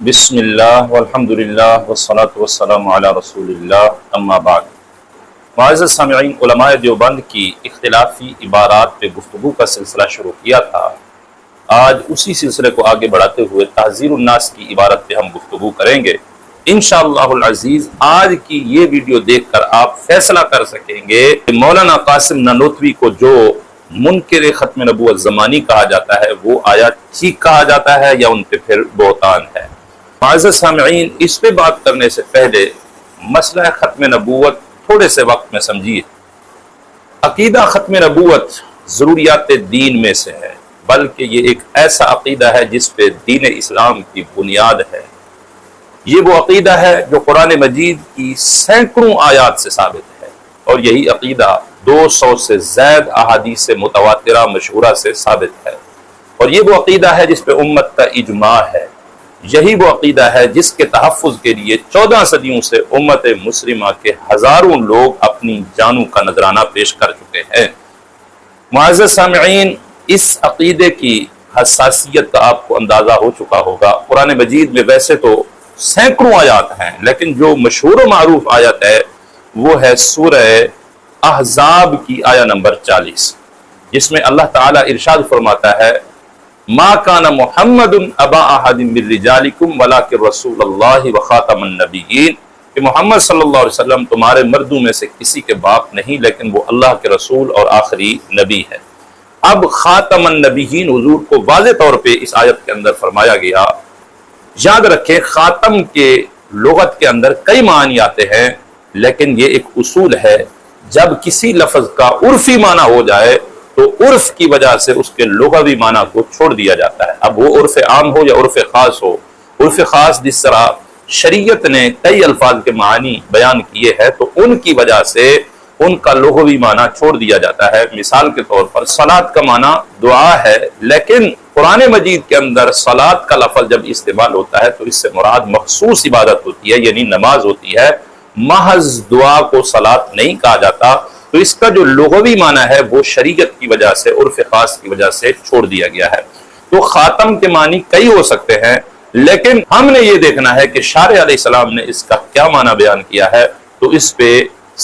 بسم اللہ والحمد للہ والصلاة والسلام علی رسول اللہ اما بعد۔ معزز سامعین، علماء دیوبند کی اختلافی عبارات پہ گفتگو کا سلسلہ شروع کیا تھا۔ آج اسی سلسلے کو آگے بڑھاتے ہوئے تحذیر الناس کی عبارت پہ ہم گفتگو کریں گے انشاءاللہ العزیز۔ آج کی یہ ویڈیو دیکھ کر آپ فیصلہ کر سکیں گے کہ مولانا قاسم نانوتوی کو جو منکر ختم نبوت زمانی کہا جاتا ہے وہ آیا ٹھیک کہا جاتا ہے یا ان پہ پھر بہتان ہے۔ معزز سامعین، اس پہ بات کرنے سے پہلے مسئلہ ختم نبوت تھوڑے سے وقت میں سمجھیے۔ عقیدہ ختم نبوت ضروریات دین میں سے ہے، بلکہ یہ ایک ایسا عقیدہ ہے جس پہ دین اسلام کی بنیاد ہے۔ یہ وہ عقیدہ ہے جو قرآن مجید کی سینکڑوں آیات سے ثابت ہے، اور یہی عقیدہ 200 سے زائد احادیث متواترہ مشہورہ سے ثابت ہے، اور یہ وہ عقیدہ ہے جس پہ امت کا اجماع ہے۔ یہی وہ عقیدہ ہے جس کے تحفظ کے لیے 14 صدیوں سے امت مسلمہ کے ہزاروں لوگ اپنی جانوں کا نذرانہ پیش کر چکے ہیں۔ معزز سامعین، اس عقیدے کی حساسیت کا آپ کو اندازہ ہو چکا ہوگا۔ قرآن مجید میں ویسے تو سینکڑوں آیات ہیں، لیکن جو مشہور و معروف آیت ہے وہ ہے سورہ احزاب کی آیہ نمبر 40، جس میں اللہ تعالیٰ ارشاد فرماتا ہے ما کان محمد ابا احد من رجالکم ولکن رسول اللہ وخاتم النبیین، کہ محمد صلی اللہ علیہ وسلم تمہارے مردوں میں سے کسی کے باپ نہیں، لیکن وہ اللہ کے رسول اور آخری نبی ہے۔ اب خاتم النبیین حضور کو واضح طور پہ اس آیت کے اندر فرمایا گیا۔ یاد رکھیں، خاتم کے لغت کے اندر کئی معنی آتے ہیں، لیکن یہ ایک اصول ہے، جب کسی لفظ کا عرفی معنی ہو جائے تو عرف کی وجہ سے اس کے لغوی معنی کو چھوڑ دیا جاتا ہے۔ اب وہ عرف عام ہو یا عرف خاص ہو، عرف خاص جس طرح شریعت نے کئی الفاظ کے معنی بیان کیے ہیں تو ان کی وجہ سے ان کا لغوی معنی چھوڑ دیا جاتا ہے۔ مثال کے طور پر صلاۃ کا معنی دعا ہے، لیکن قرآن مجید کے اندر صلاۃ کا لفظ جب استعمال ہوتا ہے تو اس سے مراد مخصوص عبادت ہوتی ہے، یعنی نماز ہوتی ہے۔ محض دعا کو صلاۃ نہیں کہا جاتا، تو اس کا جو لغوی معنی ہے وہ شریعت کی وجہ سے، عرف خاص کی وجہ سے چھوڑ دیا گیا ہے۔ تو خاتم کے معنی کئی ہو سکتے ہیں، لیکن ہم نے یہ دیکھنا ہے کہ شارع علیہ السلام نے اس کا کیا معنی بیان کیا ہے۔ تو اس پہ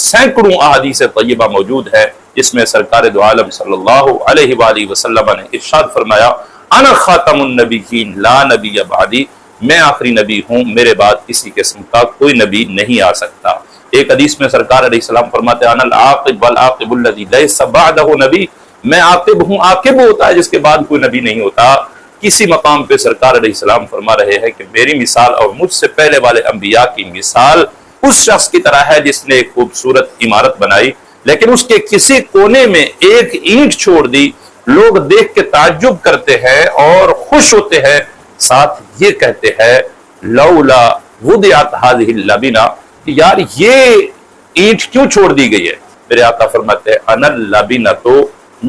سینکڑوں احادیث طیبہ موجود ہے، جس میں سرکار دو عالم صلی اللہ علیہ وآلہ وسلم نے ارشاد فرمایا انا خاتم النبیین لا نبی بعدی، میں آخری نبی ہوں، میرے بعد کسی قسم کا کوئی نبی نہیں آ سکتا۔ ایک حدیث میں سرکار علیہ السلام فرماتے ہیں انا العاقب والعاقب الذی لیس بعدہ نبی، میں عاقب ہوں، عاقب ہوتا ہے جس کے بعد کوئی نبی نہیں ہوتا۔ کسی مقام پہ سرکار علیہ السلام فرما رہے ہیں کہ میری مثال اور مجھ سے پہلے والے انبیاء کی مثال اس شخص کی طرح ہے جس نے ایک خوبصورت عمارت بنائی، لیکن اس کے کسی کونے میں ایک اینٹ چھوڑ دی، لوگ دیکھ کے تعجب کرتے ہیں اور خوش ہوتے ہیں، ساتھ یہ کہتے ہیں لولا وضعت هذه اللبنہ، کہ یار یہ اینٹ کیوں چھوڑ دی گئی ہے؟ میرے آقا فرماتے ہیں انا اللبنہ، تو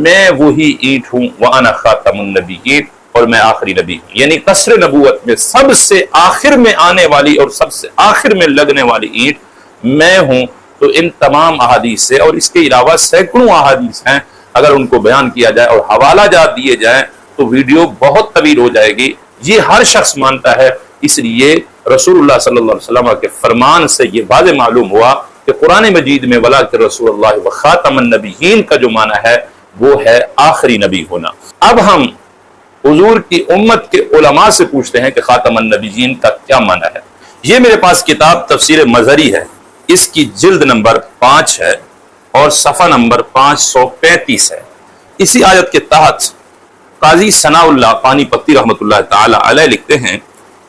میں وہی اینٹ ہوں، وانا خاتم النبیین، اور میں آخری نبی ہوں۔ یعنی قصر نبوت میں سب سے آخر میں آنے والی اور سب سے آخر میں لگنے والی اینٹ میں ہوں۔ تو ان تمام احادیث سے، اور اس کے علاوہ سینکڑوں احادیث ہیں، اگر ان کو بیان کیا جائے اور حوالہ جات دیے جائیں تو ویڈیو بہت طویل ہو جائے گی۔ یہ ہر شخص مانتا ہے، اس لیے رسول اللہ صلی اللہ علیہ وسلم کے فرمان سے یہ واضح معلوم ہوا کہ قرآن مجید میں ولاکن رسول اللہ وخاتم النبیین کا جو معنی ہے وہ ہے آخری نبی ہونا۔ اب ہم حضور کی امت کے علماء سے پوچھتے ہیں کہ خاتم النبیین کا کیا معنی ہے۔ یہ میرے پاس کتاب تفسیر مظہری ہے، اس کی جلد نمبر 5 ہے اور صفحہ نمبر 535 ہے۔ اسی آیت کے تحت قاضی ثناء اللہ پانی پتی رحمۃ اللہ تعالی علیہ لکھتے ہیں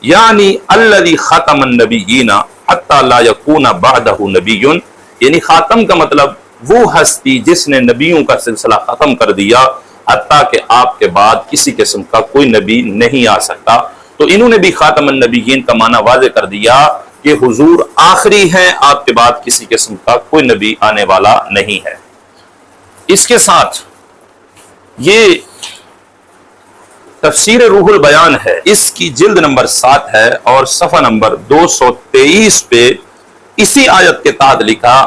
یعنی الذی ختم النبیین حتی لا یکون بعدہ نبی، یعنی خاتم کا مطلب وہ ہستی جس نے نبیوں کا سلسلہ ختم کر دیا، حتیٰ کہ آپ کے بعد کسی قسم کا کوئی نبی نہیں آ سکتا۔ تو انہوں نے بھی خاتم النبیین کا معنی واضح کر دیا کہ حضور آخری ہیں، آپ کے بعد کسی قسم کا کوئی نبی آنے والا نہیں ہے۔ اس کے ساتھ یہ تفسیر روح البیان ہے، اس کی جلد نمبر 7 ہے اور صفحہ نمبر 223 پہ اسی آیت کے تحت لکھا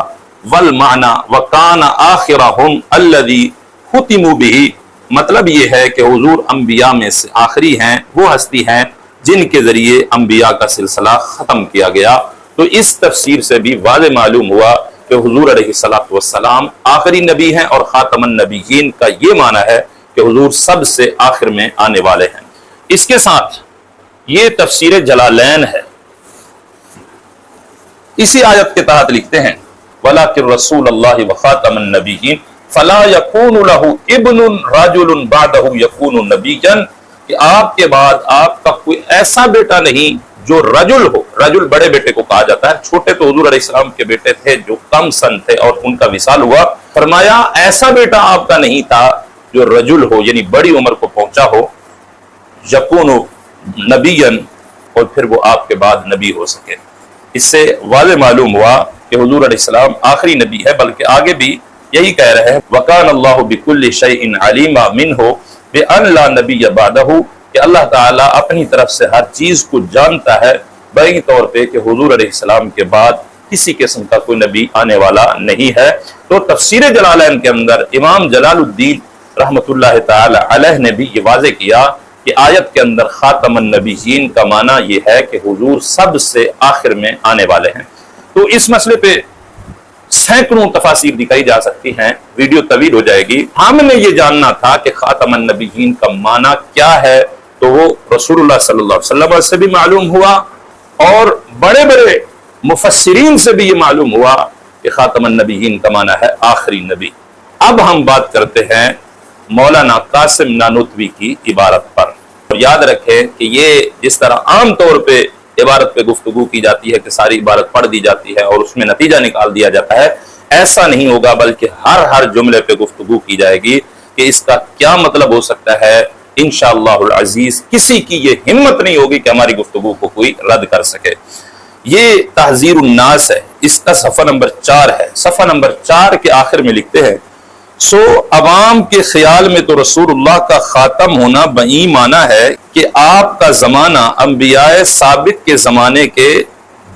والمعنی وکان آخرہم الذی ختموا بہ، مطلب یہ ہے کہ حضور انبیاء میں سے آخری ہیں، وہ ہستی ہیں جن کے ذریعے انبیاء کا سلسلہ ختم کیا گیا۔ تو اس تفسیر سے بھی واضح معلوم ہوا کہ حضور علیہ الصلوۃ والسلام آخری نبی ہیں، اور خاتم النبیین کا یہ معنی ہے کہ حضور سب سے آخر میں آنے والے ہیں۔ اس کے ساتھ یہ تفسیر جلالین ہے، اسی آیت کے تحت لکھتے ہیں وَلَٰكِن رَّسُولَ اللَّهِ وَخَاتَمَ النَّبِيِّينَ فَلَا يَكُونُ لَهُ ابْنٌ رَجُلٌ بَعْدَهُ يَكُونُ نَبِيًّا، کہ آپ کے بعد آپ کا کوئی ایسا بیٹا نہیں جو رجل ہو۔ رجل بڑے بیٹے کو کہا جاتا ہے، چھوٹے تو حضور علیہ السلام کے بیٹے تھے جو کم سن تھے اور ان کا وصال ہوا۔ فرمایا ایسا بیٹا آپ کا نہیں تھا جو رجل ہو، یعنی بڑی عمر کو پہنچا ہو، یکون نبیًا، اور پھر وہ آپ کے بعد نبی ہو سکے۔ اس سے واضح معلوم ہوا کہ حضور علیہ السلام آخری نبی ہے، بلکہ آگے بھی یہی کہہ رہے ہیں وَكَانَ اللَّهُ بِكُلِّ شَيْءٍ عَلِيمًا مِنْهُ بِأَنْ لَا نَبِيَّ بَعْدَهُ، کہ اللہ تعالیٰ اپنی طرف سے ہر چیز کو جانتا ہے بینی طور پہ کہ حضور علیہ السلام کے بعد کسی قسم کا کوئی نبی آنے والا نہیں ہے۔ تو تفسیر جلالین کے اندر امام جلال الدین رحمۃ اللہ تعالی علیہ نے بھی یہ واضح کیا کہ آیت کے اندر خاتم النبیین کا معنی یہ ہے کہ حضور سب سے آخر میں آنے والے ہیں۔ تو اس مسئلے پہ سینکڑوں تفاسیر دکھائی جا سکتی ہیں، ویڈیو طویل ہو جائے گی۔ ہم نے یہ جاننا تھا کہ خاتم النبیین کا معنی کیا ہے، تو وہ رسول اللہ صلی اللہ علیہ وسلم سے بھی معلوم ہوا، اور بڑے بڑے مفسرین سے بھی یہ معلوم ہوا کہ خاتم النبیین کا معنی ہے آخری نبی۔ اب ہم بات کرتے ہیں مولانا قاسم نانوتوی کی عبارت پر۔ یاد رکھیں کہ یہ جس طرح عام طور پہ عبارت پہ گفتگو کی جاتی ہے کہ ساری عبارت پڑھ دی جاتی ہے اور اس میں نتیجہ نکال دیا جاتا ہے، ایسا نہیں ہوگا، بلکہ ہر جملے پہ گفتگو کی جائے گی کہ اس کا کیا مطلب ہو سکتا ہے۔ انشاءاللہ العزیز کسی کی یہ ہمت نہیں ہوگی کہ ہماری گفتگو کو کوئی رد کر سکے۔ یہ تحذیر الناس ہے، اس کا صفحہ نمبر 4 ہے۔ صفحہ نمبر 4 کے آخر میں لکھتے ہیں سو عوام کے خیال میں تو رسول اللہ کا خاتم ہونا بئی معنی ہے کہ آپ کا زمانہ انبیاء سابق کے زمانے کے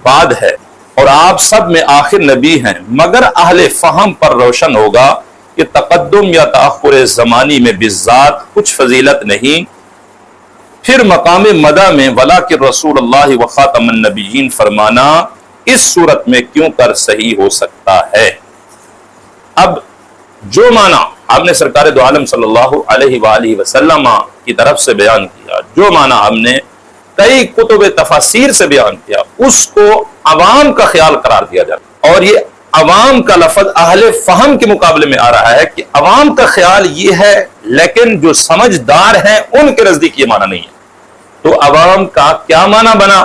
بعد ہے اور آپ سب میں آخر نبی ہیں، مگر اہل فہم پر روشن ہوگا کہ تقدم یا تأخر زمانی میں بالذات کچھ فضیلت نہیں۔ پھر مقام مدح میں وَلَٰكِن رسول اللہ وخاتم النبیین فرمانا اس صورت میں کیوں کر صحیح ہو سکتا ہے۔ اب جو معنی ہم نے سرکار دو عالم صلی اللہ علیہ وآلہ وسلم کی طرف سے بیان کیا، جو معنی ہم نے کئی کتب تفاسیر سے بیان کیا، اس کو عوام کا خیال قرار دیا جاتا، اور یہ عوام کا لفظ اہل فہم کے مقابلے میں آ رہا ہے کہ عوام کا خیال یہ ہے، لیکن جو سمجھدار ہیں ان کے نزدیک یہ معنی نہیں ہے۔ تو عوام کا کیا معنی بنا؟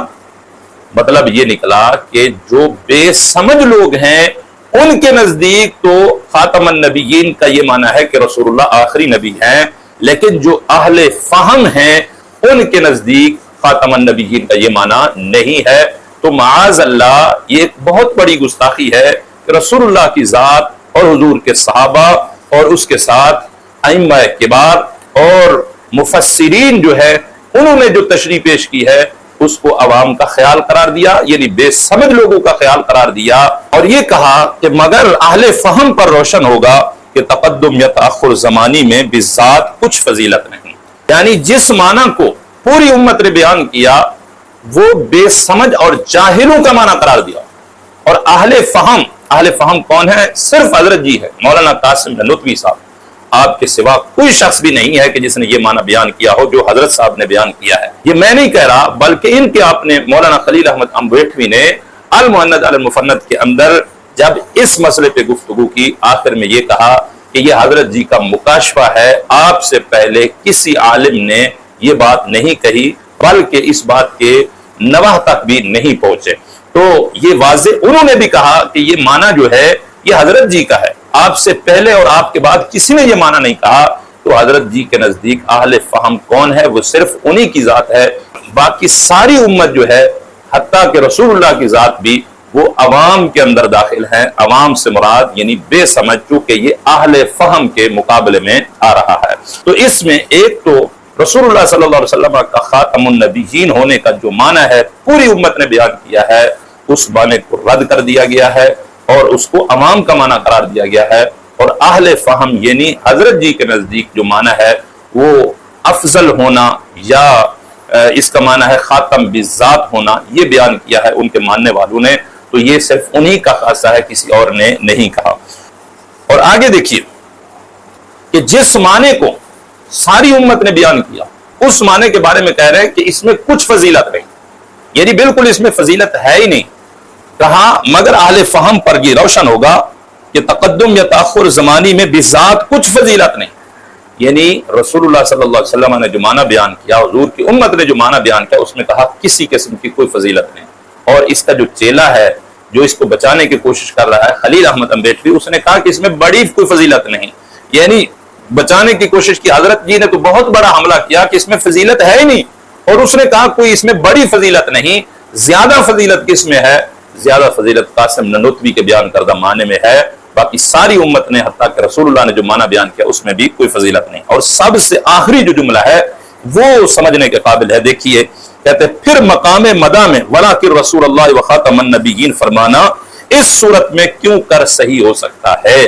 مطلب یہ نکلا کہ جو بے سمجھ لوگ ہیں ان کے نزدیک تو خاتم النبیین کا یہ معنی ہے کہ رسول اللہ آخری نبی ہیں، لیکن جو اہل فہم ہیں ان کے نزدیک خاتم النبیین کا یہ معنی نہیں ہے۔ تو معاذ اللہ یہ ایک بہت بڑی گستاخی ہے کہ رسول اللہ کی ذات اور حضور کے صحابہ اور اس کے ساتھ ائمہ کبار اور مفسرین جو ہے انہوں نے جو تشریح پیش کی ہے اس کو عوام کا خیال قرار دیا، یعنی بے سمجھ لوگوں کا خیال قرار دیا، اور یہ کہا کہ مگر اہل فہم پر روشن ہوگا کہ تقدم یا تأخر زمانی میں بالذات کچھ فضیلت نہیں۔ یعنی جس معنی کو پوری امت نے بیان کیا وہ بے سمجھ اور جاہلوں کا معنی قرار دیا، اور اہل فہم کون ہے؟ صرف حضرت جی ہے، مولانا قاسم نانوتوی صاحب، آپ کے سوا کوئی شخص بھی نہیں ہے کہ جس نے یہ معنی بیان کیا ہو جو حضرت صاحب نے بیان کیا ہے۔ یہ میں نہیں کہہ رہا، بلکہ ان کے آپ نے مولانا خلیل احمد امبیٹوی نے المعند علی المفند کے اندر جب اس مسئلے پہ گفتگو کی، آخر میں یہ کہا کہ یہ حضرت جی کا مکاشفہ ہے، آپ سے پہلے کسی عالم نے یہ بات نہیں کہی، بلکہ اس بات کے نواح تک بھی نہیں پہنچے۔ تو یہ واضح انہوں نے بھی کہا کہ یہ معنی جو ہے یہ حضرت جی کا ہے، آپ سے پہلے اور آپ کے بعد کسی نے یہ معنی نہیں کہا۔ تو حضرت جی کے نزدیک اہل فہم کون ہے؟ وہ صرف انہی کی ذات ہے، باقی ساری امت جو ہے حتیٰ کہ رسول اللہ کی ذات بھی وہ عوام کے اندر داخل ہیں۔ عوام سے مراد یعنی بے سمجھ، چونکہ یہ اہل فہم کے مقابلے میں آ رہا ہے۔ تو اس میں ایک تو رسول اللہ صلی اللہ علیہ وسلم کا خاتم النبیین ہونے کا جو معنی ہے پوری امت نے بیان کیا ہے، اس معنی کو رد کر دیا گیا ہے اور اس کو عوام کا معنی قرار دیا گیا ہے، اور اہل فہم یعنی حضرت جی کے نزدیک جو معنی ہے وہ افضل ہونا یا اس کا معنی ہے خاتم بالذات ہونا، یہ بیان کیا ہے ان کے ماننے والوں نے، تو یہ صرف انہی کا خاصہ ہے، کسی اور نے نہیں کہا۔ اور آگے دیکھیے کہ جس معنی کو ساری امت نے بیان کیا اس معنی کے بارے میں کہہ رہے ہیں کہ اس میں کچھ فضیلت نہیں، یعنی بالکل اس میں فضیلت ہے ہی نہیں۔ کہا مگر اہل فہم پر یہ روشن ہوگا کہ تقدم یا تاخر زمانی میں بذات کچھ فضیلت نہیں، یعنی رسول اللہ صلی اللہ علیہ وسلم نے جو معنی بیان کیا، حضور کی امت نے جو معنی بیان کیا، اس میں کہا کسی قسم کی کوئی فضیلت نہیں۔ اور اس کا جو چیلا ہے جو اس کو بچانے کی کوشش کر رہا ہے خلیل احمد امبیڈکر، اس نے کہا کہ اس میں بڑی کوئی فضیلت نہیں، یعنی بچانے کی کوشش کی۔ حضرت جی نے تو بہت بڑا حملہ کیا کہ اس میں فضیلت ہے ہی نہیں، اور اس نے کہا کوئی اس میں بڑی فضیلت نہیں۔ زیادہ فضیلت کس میں ہے؟ زیادہ فضیلت قاسم نانوتوی کے بیان کردہ معنی میں ہے، باقی ساری امت نے حتیٰ کہ رسول اللہ نے جو معنی بیان کیا اس میں بھی کوئی فضیلت نہیں۔ اور سب سے آخری جو جملہ ہے وہ سمجھنے کے قابل ہے، دیکھیے کہتے پھر مقام مدح میں وَلَٰكِن رسول اللہ وخاتم النبیین فرمانا اس صورت میں کیوں کر صحیح ہو سکتا ہے۔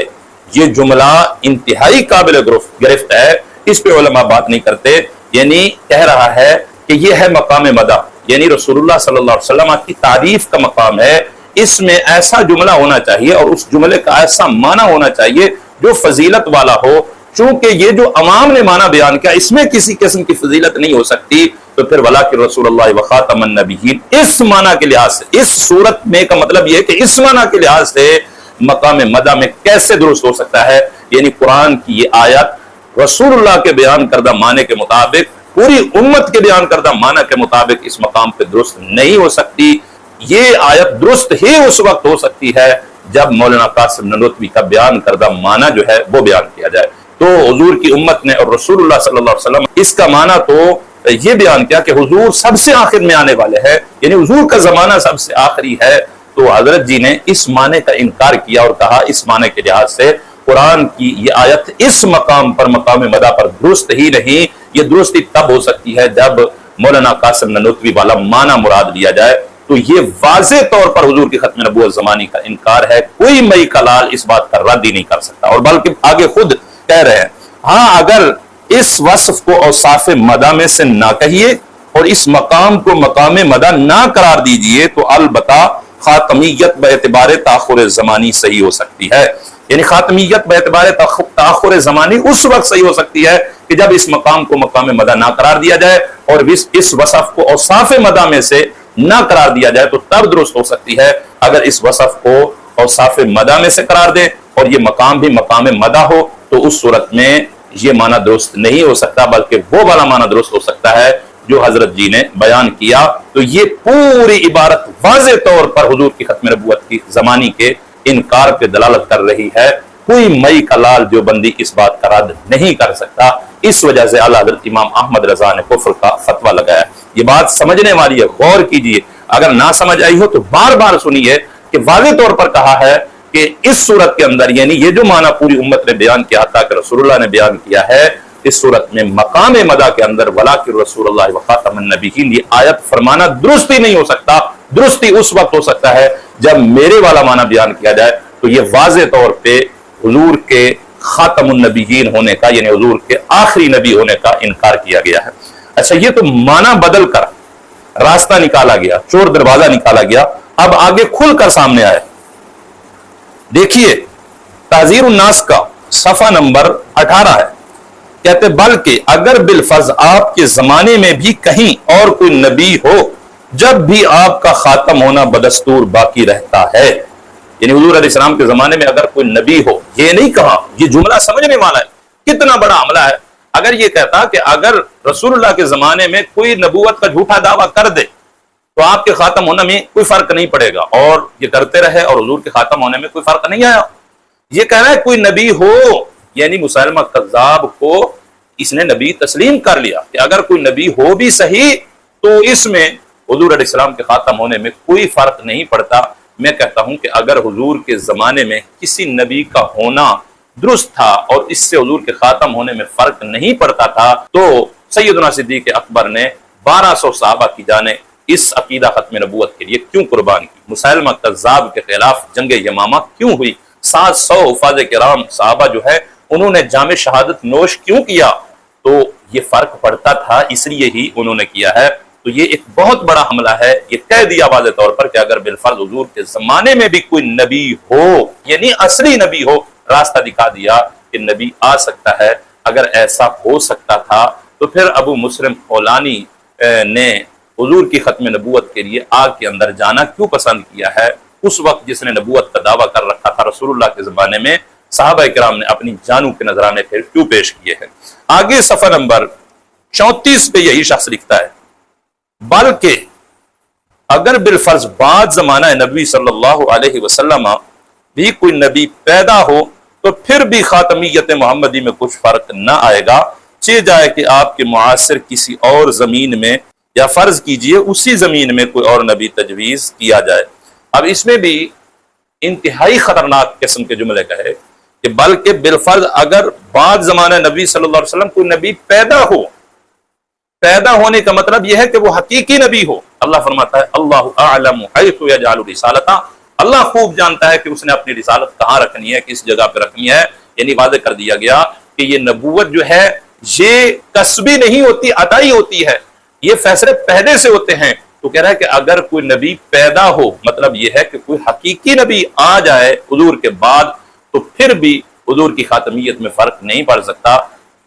یہ جملہ انتہائی قابل گرفت ہے، اس پہ علماء بات نہیں کرتے، یعنی کہہ رہا ہے کہ یہ ہے مقام مدح، یعنی رسول اللہ صلی اللہ علیہ وسلم کی تعریف کا مقام ہے، اس میں ایسا جملہ ہونا چاہیے اور اس جملے کا ایسا معنی ہونا چاہیے جو فضیلت والا ہو۔ چونکہ یہ جو عوام نے معنی بیان کیا اس میں کسی قسم کی فضیلت نہیں ہو سکتی، تو پھر وَلَٰكِن رسول اللہ وخاتم النبیین اس معنی کے لحاظ سے، اس صورت میں کا مطلب یہ ہے کہ اس معنی کے لحاظ سے مقام مدح میں کیسے درست ہو سکتا ہے، یعنی قرآن کی یہ آیت رسول اللہ کے بیان کردہ معنی کے مطابق، پوری امت کے بیان کردہ معنی کے مطابق اس مقام پہ درست نہیں ہو سکتی۔ یہ آیت درست ہی اس وقت ہو سکتی ہے جب مولانا قاسم نانوتوی کا بیان کردہ معنی جو ہے وہ بیان کیا جائے۔ تو حضور کی امت نے اور رسول اللہ صلی اللہ علیہ وسلم اس کا معنی تو یہ بیان کیا کہ حضور سب سے آخر میں آنے والے ہیں، یعنی حضور کا زمانہ سب سے آخری ہے، تو حضرت جی نے اس معنی کا انکار کیا اور کہا اس معنی کے لحاظ سے قرآن کی یہ آیت اس مقام پر مقام مدح پر درست ہی نہیں، یہ درستی تب ہو سکتی ہے جب مولانا قاسم نانوتوی والا معنی مراد لیا جائے۔ تو یہ واضح طور پر حضور کی ختم نبوت زمانی کا انکار ہے، کوئی مئی کا لال اس بات کا رد ہی نہیں کر سکتا، اور بلکہ آگے خود کہہ رہے ہیں ہاں اگر اس وصف کو اوصاف مدح میں سے نہ کہیے اور اس مقام کو مقام مدح نہ قرار دیجئے تو البتہ خاتمیت باعتبار تاخر زمانی صحیح ہو سکتی ہے، یعنی خاتمیت باعتبار تاخر زمانی اس وقت صحیح ہو سکتی ہے کہ جب اس مقام کو مقام مدح نہ قرار دیا جائے اور اس وصف کو اوصاف مدح میں سے نہ قرار دیا جائے تو تب درست ہو سکتی ہے۔ اگر اس وصف کو اوصاف مدح میں سے قرار دے اور یہ مقام بھی مقام مدح ہو تو اس صورت میں یہ معنی درست نہیں ہو سکتا، بلکہ وہ والا معنی درست ہو سکتا ہے جو حضرت جی نے بیان کیا۔ تو یہ پوری عبارت واضح طور پر حضور کی ختم نبوت کی زمانی کے انکار پہ دلالت کر رہی ہے، کوئی مئی کا لال دیوبندی اس بات کا رد نہیں کر سکتا۔ اس وجہ سے اعلیٰ حضرت امام احمد رضا نے کفر کا فتویٰ لگایا۔ یہ بات سمجھنے والی ہے، غور کیجئے، اگر نہ سمجھ آئی ہو تو بار بار سنیے کہ واضح طور پر کہا ہے کہ اس صورت کے اندر، یعنی یہ جو معنی پوری امت نے بیان کیا تھا کہ رسول اللہ نے بیان کیا ہے، اس صورت میں مقام مدح کے اندر وَلَٰكِن رسول اللہ وخاتم النبیین یہ آیت فرمانا درست ہی نہیں ہو سکتا۔ درستی اس وقت ہو سکتا ہے جب میرے والا معنی بیان کیا جائے، تو یہ واضح طور پہ حضور کے خاتم النبیین ہونے کا، یعنی حضور کے آخری نبی ہونے کا انکار کیا گیا ہے۔ اچھا، یہ تو معنی بدل کر راستہ نکالا گیا، چور دروازہ نکالا گیا، اب آگے کھل کر سامنے آئے۔ دیکھیے تحذیر الناس کا صفحہ نمبر 18 ہے، کہتے بلکہ اگر بالفرض آپ کے زمانے میں بھی کہیں اور کوئی نبی ہو جب بھی آپ کا خاتم ہونا بدستور باقی رہتا ہے، یعنی حضور علیہ السلام کے زمانے میں اگر کوئی نبی ہو، یہ نہیں کہا، یہ جملہ سمجھنے والا ہے، کتنا بڑا حملہ ہے۔ اگر یہ کہتا کہ اگر رسول اللہ کے زمانے میں کوئی نبوت کا جھوٹا دعویٰ کر دے تو آپ کے خاتم ہونے میں کوئی فرق نہیں پڑے گا، اور یہ کرتے رہے اور حضور کے خاتم ہونے میں کوئی فرق نہیں آیا۔ یہ کہہ رہا ہے کوئی نبی ہو، یعنی مسلمہ کذاب کو اس نے نبی تسلیم کر لیا کہ اگر کوئی نبی ہو بھی صحیح تو اس میں حضور علیہ السلام کے خاتم ہونے میں کوئی فرق نہیں پڑتا۔ میں کہتا ہوں کہ اگر حضور کے زمانے میں کسی نبی کا ہونا درست تھا اور اس سے حضور کے خاتم ہونے میں فرق نہیں پڑتا تھا تو سیدنا صدیق اکبر نے 1200 صحابہ کی جانیں اس عقیدہ ختم نبوت کے لیے کیوں قربان کی؟ مسلمہ کذاب کے خلاف جنگ یمامہ کیوں ہوئی؟ 700 حفاظ کرام صحابہ جو ہے انہوں نے جام شہادت نوش کیوں کیا؟ تو یہ فرق پڑتا تھا، اس لیے ہی انہوں نے کیا ہے۔ تو یہ ایک بہت بڑا حملہ ہے، یہ کہہ دیا واضح طور پر کہ اگر بالفرض حضور کے زمانے میں بھی کوئی نبی ہو، یعنی اصلی نبی ہو، راستہ دکھا دیا کہ نبی آ سکتا ہے۔ اگر ایسا ہو سکتا تھا تو پھر ابو مسلم خولانی نے حضور کی ختم نبوت کے لیے آگ کے اندر جانا کیوں پسند کیا ہے؟ اس وقت جس نے نبوت کا دعویٰ کر رکھا تھا رسول اللہ کے زمانے میں، صحابہ کرام نے اپنی جانوں کے نذرانے پھر کیوں پیش کیے ہیں؟ آگے صفحہ نمبر 34 پہ یہی شخص لکھتا ہے، بلکہ اگر بالفرض بعد زمانہ نبی صلی اللہ علیہ وسلم بھی کوئی نبی پیدا ہو تو پھر بھی خاتمیت محمدی میں کچھ فرق نہ آئے گا، چہ جائے کہ آپ کے معاصر کسی اور زمین میں یا فرض کیجئے اسی زمین میں کوئی اور نبی تجویز کیا جائے۔ اب اس میں بھی انتہائی خطرناک قسم کے جملے کہے کہ بلکہ بالفرض اگر بعد زمانہ نبی صلی اللہ علیہ وسلم کوئی نبی پیدا ہو، پیدا ہونے کا مطلب یہ ہے کہ وہ حقیقی نبی ہو۔ اللہ فرماتا ہے اللہ اعلم حیث یجعل رسالتہ، اللہ خوب جانتا ہے کہ اس نے اپنی رسالت کہاں رکھنی ہے، کس جگہ پہ رکھنی ہے۔ یعنی واضح کر دیا گیا کہ یہ نبوت جو ہے یہ کسبی نہیں ہوتی، عطائی ہوتی ہے، یہ فیصلے پہلے سے ہوتے ہیں۔ تو کہہ رہا ہے کہ اگر کوئی نبی پیدا ہو، مطلب یہ ہے کہ کوئی حقیقی نبی آ جائے حضور کے بعد، تو پھر بھی حضور کی خاتمیت میں فرق نہیں پڑ سکتا۔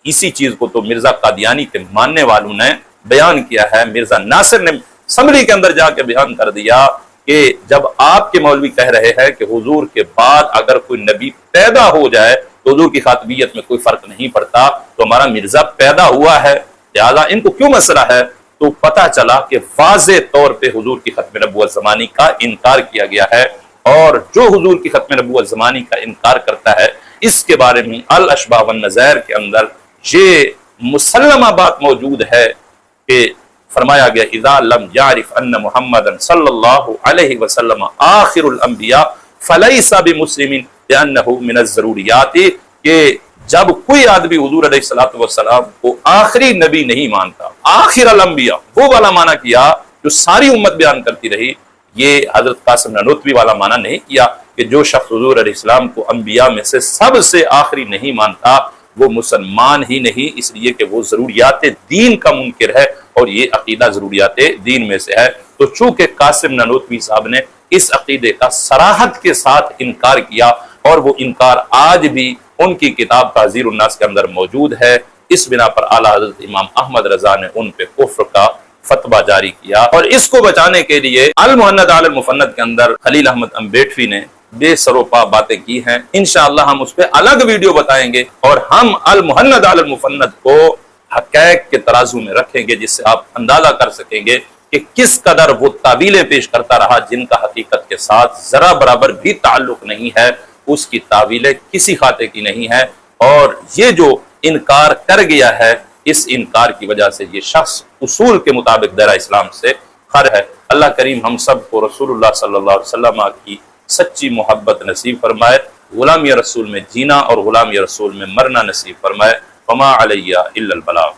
اسی چیز کو تو مرزا قادیانی کے ماننے والوں نے بیان کیا ہے، مرزا ناصر نے اسمبلی کے اندر جا کے بیان کر دیا کہ جب آپ کے مولوی کہہ رہے ہیں کہ حضور کے بعد اگر کوئی نبی پیدا ہو جائے تو حضور کی خاتمیت میں کوئی فرق نہیں پڑتا، تو ہمارا مرزا پیدا ہوا ہے، لہٰذا ان کو کیوں مسئلہ ہے؟ تو پتہ چلا کہ واضح طور پہ حضور کی ختم نبوت زمانی کا انکار کیا گیا ہے، اور جو حضور کی ختم نبوت زمانی کا انکار کرتا ہے اس کے بارے میں الاشباح والنظائر کے اندر یہ مسلمہ بات موجود ہے کہ فرمایا گیا اذا لم یعرف ان محمد صلی اللہ علیہ وسلم آخر الانبیاء فلیس بمسلم لانہ من الضروریات، کہ جب کوئی آدمی حضور علیہ الصلوۃ والسلام کو آخری نبی نہیں مانتا، آخر الانبیاء وہ والا معنی کیا جو ساری امت بیان کرتی رہی، یہ حضرت قاسم نانوتوی والا معنی نہیں کیا کہ جو شخص حضور علیہ السلام کو انبیاء میں سے سب سے آخری نہیں مانتا وہ مسلمان ہی نہیں، اس لیے کہ وہ ضروریات دین کا منکر ہے، اور یہ عقیدہ ضروریات دین میں سے ہے۔ تو چونکہ قاسم نانوتوی صاحب نے اس عقیدے کا صراحت کے ساتھ انکار کیا، اور وہ انکار آج بھی ان کی کتاب تعذیر الناس کے اندر موجود ہے، اس بنا پر اعلیٰ حضرت امام احمد رضا نے ان پہ کفر کا فتویٰ جاری کیا۔ اور اس کو بچانے کے لیے المہند علی المفند کے اندر خلیل احمد امبیٹوی نے بے سروپا باتیں کی ہیں، انشاءاللہ ہم اس پہ الگ ویڈیو بتائیں گے، اور ہم المہند علی المفند کو حقائق کے ترازو میں رکھیں گے، جس سے آپ اندازہ کر سکیں گے کہ کس قدر وہ تعویلیں پیش کرتا رہا جن کا حقیقت کے ساتھ ذرا برابر بھی تعلق نہیں ہے، اس کی تعویلیں کسی خاطے کی نہیں ہے، اور یہ جو انکار کر گیا ہے اس انکار کی وجہ سے یہ شخص اصول کے مطابق دائرہ اسلام سے خارج ہے۔ اللہ کریم ہم سب کو رسول اللہ صلی اللہ علیہ وسلم کی سچی محبت نصیب فرمائے، غلامی رسول میں جینا اور غلامی رسول میں مرنا نصیب فرمائے۔ وما علیہ الا البلاغ۔